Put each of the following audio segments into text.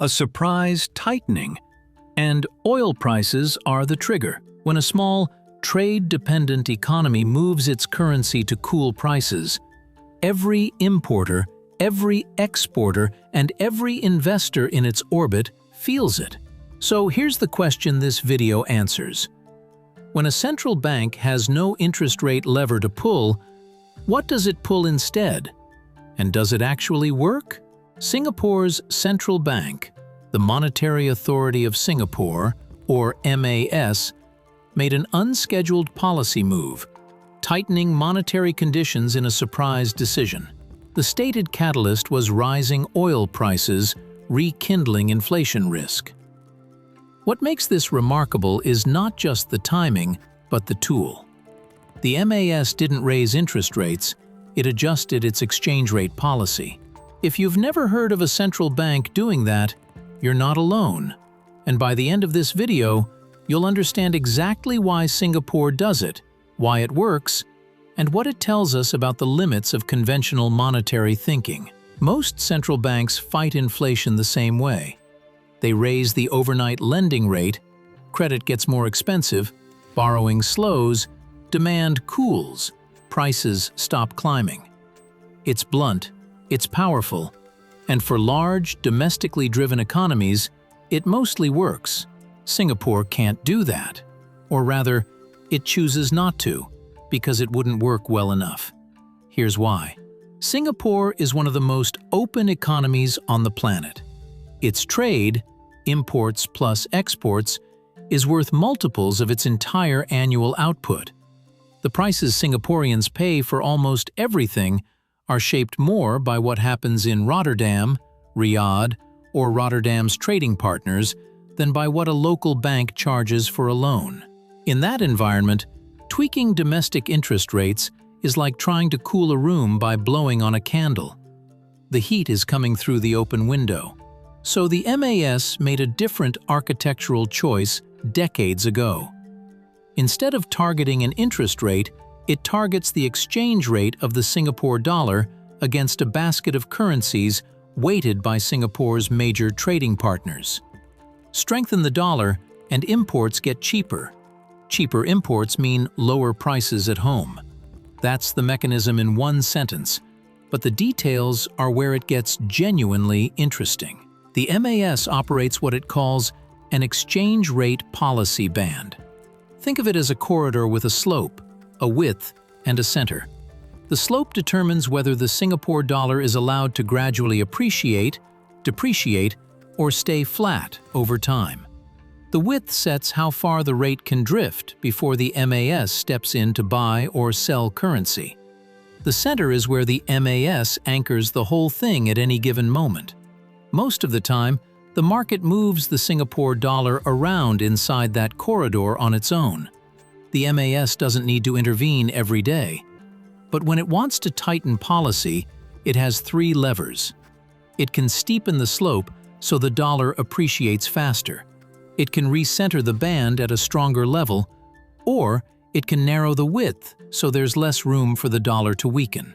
a surprise tightening, and oil prices are the trigger. When a small, trade-dependent economy moves its currency to cool prices, every importer, every exporter, and every investor in its orbit feels it. So here's the question this video answers. When a central bank has no interest rate lever to pull, what does it pull instead? And does it actually work? Singapore's central bank, the Monetary Authority of Singapore, or MAS, made an unscheduled policy move, tightening monetary conditions in a surprise decision. The stated catalyst was rising oil prices, rekindling inflation risk. What makes this remarkable is not just the timing, but the tool. The MAS didn't raise interest rates, it adjusted its exchange rate policy. If you've never heard of a central bank doing that, you're not alone. And by the end of this video, you'll understand exactly why Singapore does it, why it works, and what it tells us about the limits of conventional monetary thinking. Most central banks fight inflation the same way. They raise the overnight lending rate, credit gets more expensive, borrowing slows, demand cools, prices stop climbing. It's blunt, it's powerful, and for large, domestically driven economies, it mostly works. Singapore can't do that. Or rather, it chooses not to, because it wouldn't work well enough. Here's why. Singapore is one of the most open economies on the planet. Its trade, imports plus exports, is worth multiples of its entire annual output. The prices Singaporeans pay for almost everything are shaped more by what happens in Rotterdam, Riyadh, or Rotterdam's trading partners than by what a local bank charges for a loan. In that environment, tweaking domestic interest rates is like trying to cool a room by blowing on a candle. The heat is coming through the open window. So the MAS made a different architectural choice decades ago. Instead of targeting an interest rate, it targets the exchange rate of the Singapore dollar against a basket of currencies weighted by Singapore's major trading partners. Strengthen the dollar, and imports get cheaper. Cheaper imports mean lower prices at home. That's the mechanism in one sentence, but the details are where it gets genuinely interesting. The MAS operates what it calls an exchange rate policy band. Think of it as a corridor with a slope, a width, and a center. The slope determines whether the Singapore dollar is allowed to gradually appreciate, depreciate, or stay flat over time. The width sets how far the rate can drift before the MAS steps in to buy or sell currency. The center is where the MAS anchors the whole thing at any given moment. Most of the time, the market moves the Singapore dollar around inside that corridor on its own. The MAS doesn't need to intervene every day. But when it wants to tighten policy, it has three levers. It can steepen the slope so the dollar appreciates faster. It can recenter the band at a stronger level, or it can narrow the width so there's less room for the dollar to weaken.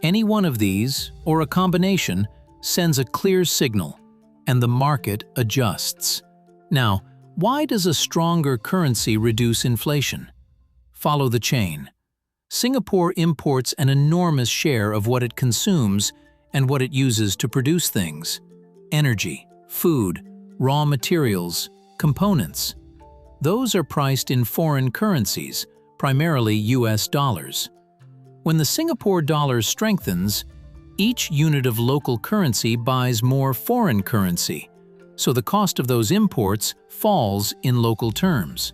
Any one of these, or a combination, sends a clear signal, and the market adjusts. Now, why does a stronger currency reduce inflation? Follow the chain. Singapore imports an enormous share of what it consumes and what it uses to produce things: energy, food, raw materials, components. Those are priced in foreign currencies, primarily US dollars. When the Singapore dollar strengthens, each unit of local currency buys more foreign currency, so the cost of those imports falls in local terms.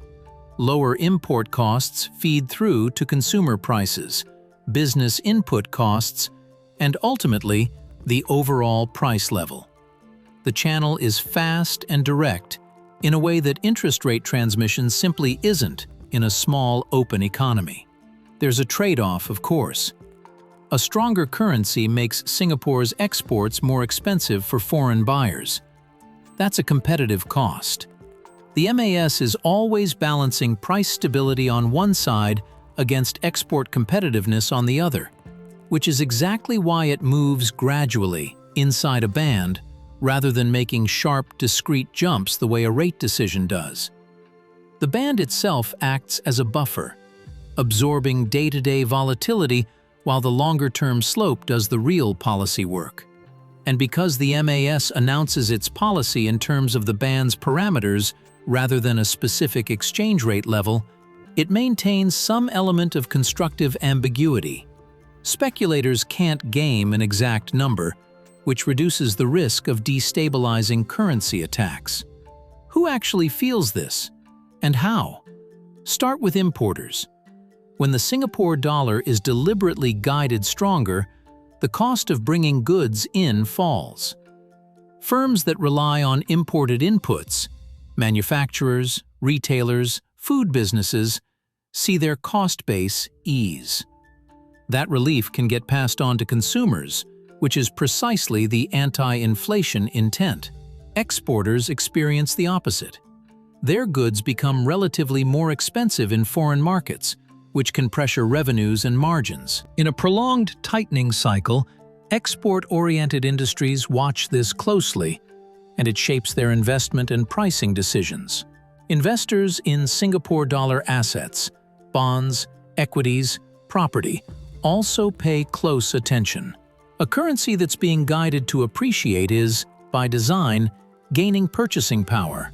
Lower import costs feed through to consumer prices, business input costs, and ultimately, the overall price level. The channel is fast and direct in a way that interest rate transmission simply isn't in a small, open economy. There's a trade-off, of course. A stronger currency makes Singapore's exports more expensive for foreign buyers. That's a competitive cost. The MAS is always balancing price stability on one side against export competitiveness on the other, which is exactly why it moves gradually, inside a band, rather than making sharp, discrete jumps the way a rate decision does. The band itself acts as a buffer, absorbing day-to-day volatility while the longer-term slope does the real policy work. And because the MAS announces its policy in terms of the band's parameters rather than a specific exchange rate level, it maintains some element of constructive ambiguity. Speculators can't game an exact number, which reduces the risk of destabilizing currency attacks. Who actually feels this, and how? Start with importers. When the Singapore dollar is deliberately guided stronger, the cost of bringing goods in falls. Firms that rely on imported inputs, manufacturers, retailers, food businesses, see their cost base ease. That relief can get passed on to consumers, which is precisely the anti-inflation intent. Exporters experience the opposite. Their goods become relatively more expensive in foreign markets, which can pressure revenues and margins. In a prolonged tightening cycle, export-oriented industries watch this closely, and it shapes their investment and pricing decisions. Investors in Singapore dollar assets, bonds, equities, property, also pay close attention. A currency that's being guided to appreciate is, by design, gaining purchasing power.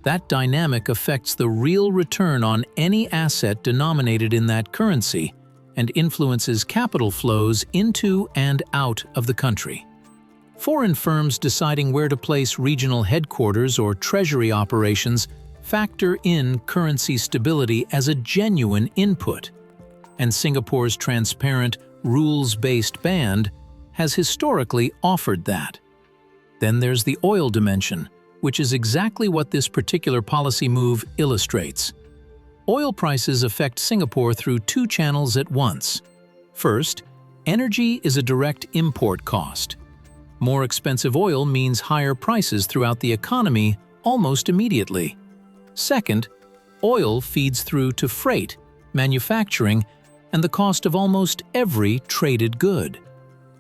That dynamic affects the real return on any asset denominated in that currency and influences capital flows into and out of the country. Foreign firms deciding where to place regional headquarters or treasury operations factor in currency stability as a genuine input, and Singapore's transparent, rules-based band has historically offered that. Then there's the oil dimension, which is exactly what this particular policy move illustrates. Oil prices affect Singapore through two channels at once. First, energy is a direct import cost. More expensive oil means higher prices throughout the economy almost immediately. Second, oil feeds through to freight, manufacturing, and the cost of almost every traded good.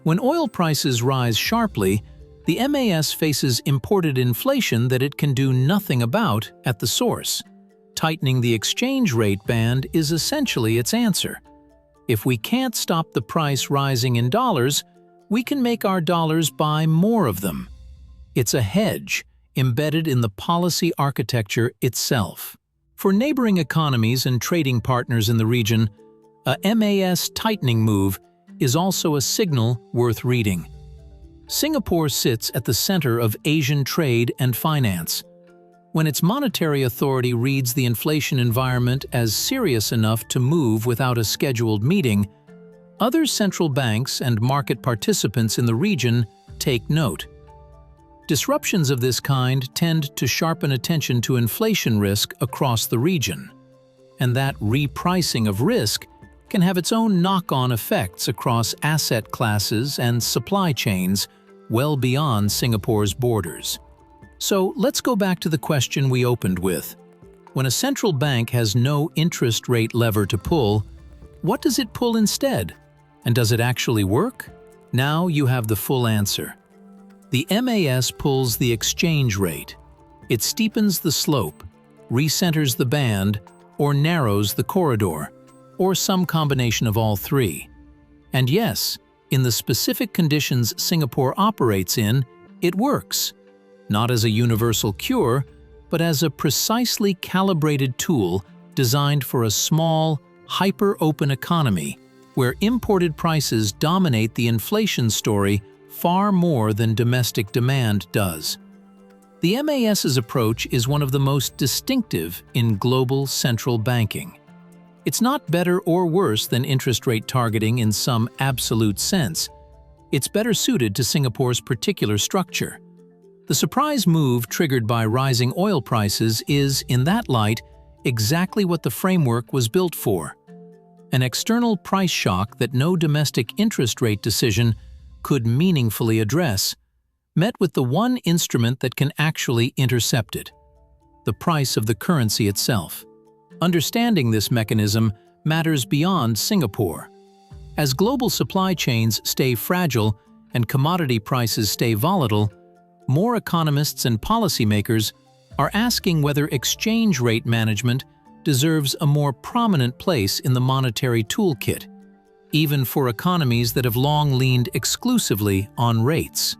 When oil prices rise sharply, the MAS faces imported inflation that it can do nothing about at the source. Tightening the exchange rate band is essentially its answer. If we can't stop the price rising in dollars, we can make our dollars buy more of them. It's a hedge embedded in the policy architecture itself. For neighboring economies and trading partners in the region, a MAS tightening move is also a signal worth reading. Singapore sits at the center of Asian trade and finance. When its monetary authority reads the inflation environment as serious enough to move without a scheduled meeting, other central banks and market participants in the region take note. Disruptions of this kind tend to sharpen attention to inflation risk across the region, and that repricing of risk can have its own knock-on effects across asset classes and supply chains well beyond Singapore's borders. So let's go back to the question we opened with. When a central bank has no interest rate lever to pull, what does it pull instead? And does it actually work? Now you have the full answer. The MAS pulls the exchange rate. It steepens the slope, recenters the band, or narrows the corridor, or some combination of all three. And yes, in the specific conditions Singapore operates in, it works. Not as a universal cure, but as a precisely calibrated tool designed for a small, hyper-open economy where imported prices dominate the inflation story far more than domestic demand does. The MAS's approach is one of the most distinctive in global central banking. It's not better or worse than interest rate targeting in some absolute sense. It's better suited to Singapore's particular structure. The surprise move triggered by rising oil prices is, in that light, exactly what the framework was built for. An external price shock that no domestic interest rate decision could meaningfully address, met with the one instrument that can actually intercept it: the price of the currency itself. Understanding this mechanism matters beyond Singapore. As global supply chains stay fragile and commodity prices stay volatile, more economists and policymakers are asking whether exchange rate management deserves a more prominent place in the monetary toolkit, even for economies that have long leaned exclusively on rates.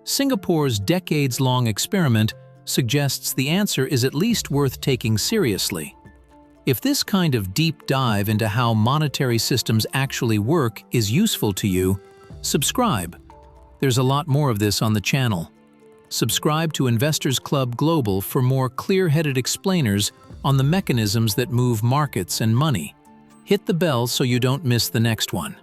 Singapore's decades-long experiment suggests the answer is at least worth taking seriously. If this kind of deep dive into how monetary systems actually work is useful to you, subscribe. There's a lot more of this on the channel. Subscribe to Investors Club Global for more clear-headed explainers on the mechanisms that move markets and money. Hit the bell so you don't miss the next one.